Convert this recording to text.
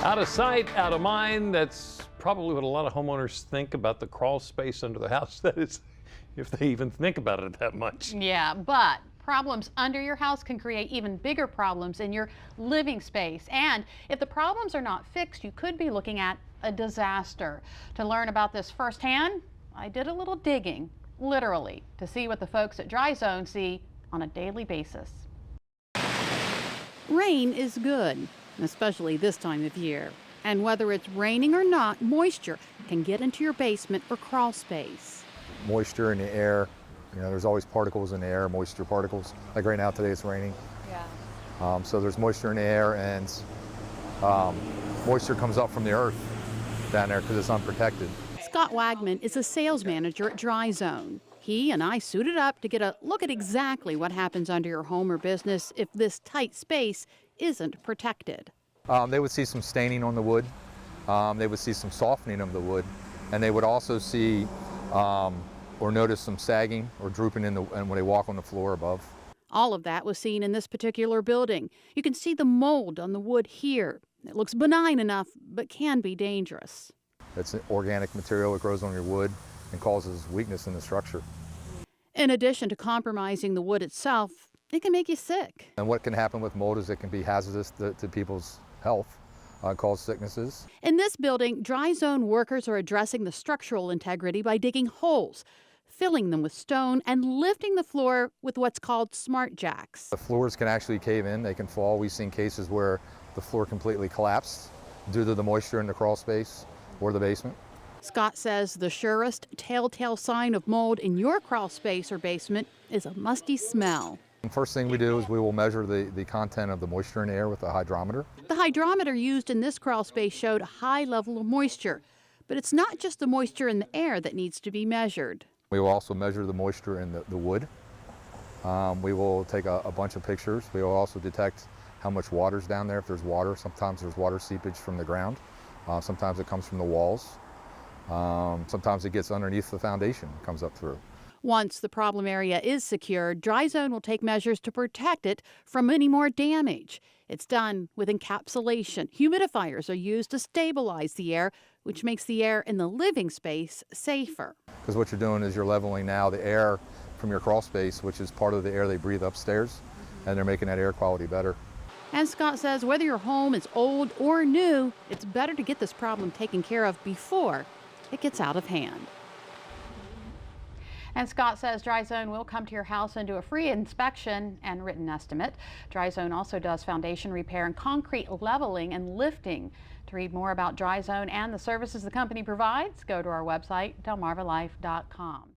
Out of sight, out of mind. That's probably what a lot of homeowners think about the crawl space under the house. That is, if they even think about it that much. Yeah, but problems under your house can create even bigger problems in your living space. And if the problems are not fixed, you could be looking at a disaster. To learn about this firsthand, I did a little digging, literally, to see what the folks at DryZone see on a daily basis. Rain is good, especially this time of year. And whether it's raining or not, moisture can get into your basement or crawl space. Moisture in the air, there's always particles in the air, moisture particles. Like right now, today it's raining. Yeah. So there's moisture in the air, and moisture comes up from the earth down there because it's unprotected. Scott Wagman is a sales manager at DryZone. He and I suited up to get a look at exactly what happens under your home or business if this tight space isn't protected. They would see some staining on the wood. They would see some softening of the wood, and they would also see or notice some sagging or drooping when they walk on the floor above. All of that was seen in this particular building. You can see the mold on the wood here. It looks benign enough, but can be dangerous. It's an organic material that grows on your wood and causes weakness in the structure. In addition to compromising the wood itself, it can make you sick. And what can happen with mold is it can be hazardous to people's health, cause sicknesses. In this building, DryZone workers are addressing the structural integrity by digging holes, filling them with stone, and lifting the floor with what's called smart jacks. The floors can actually cave in, they can fall. We've seen cases where the floor completely collapsed due to the moisture in the crawl space or the basement. Scott says the surest telltale sign of mold in your crawl space or basement is a musty smell. The first thing we do is we will measure the content of the moisture in the air with a hydrometer. The hydrometer used in this crawl space showed a high level of moisture, but it's not just the moisture in the air that needs to be measured. We will also measure the moisture in the wood. We will take a bunch of pictures. We will also detect how much water's down there. If there's water, sometimes there's water seepage from the ground. Sometimes it comes from the walls. Sometimes it gets underneath the foundation, comes up through. Once the problem area is secured, DryZone will take measures to protect it from any more damage. It's done with encapsulation. Humidifiers are used to stabilize the air, which makes the air in the living space safer. Because what you're doing is you're leveling now the air from your crawl space, which is part of the air they breathe upstairs, and they're making that air quality better. And Scott says whether your home is old or new, it's better to get this problem taken care of before it gets out of hand. And Scott says DryZone will come to your house and do a free inspection and written estimate. DryZone also does foundation repair and concrete leveling and lifting. To read more about DryZone and the services the company provides, go to our website, DelmarvaLife.com.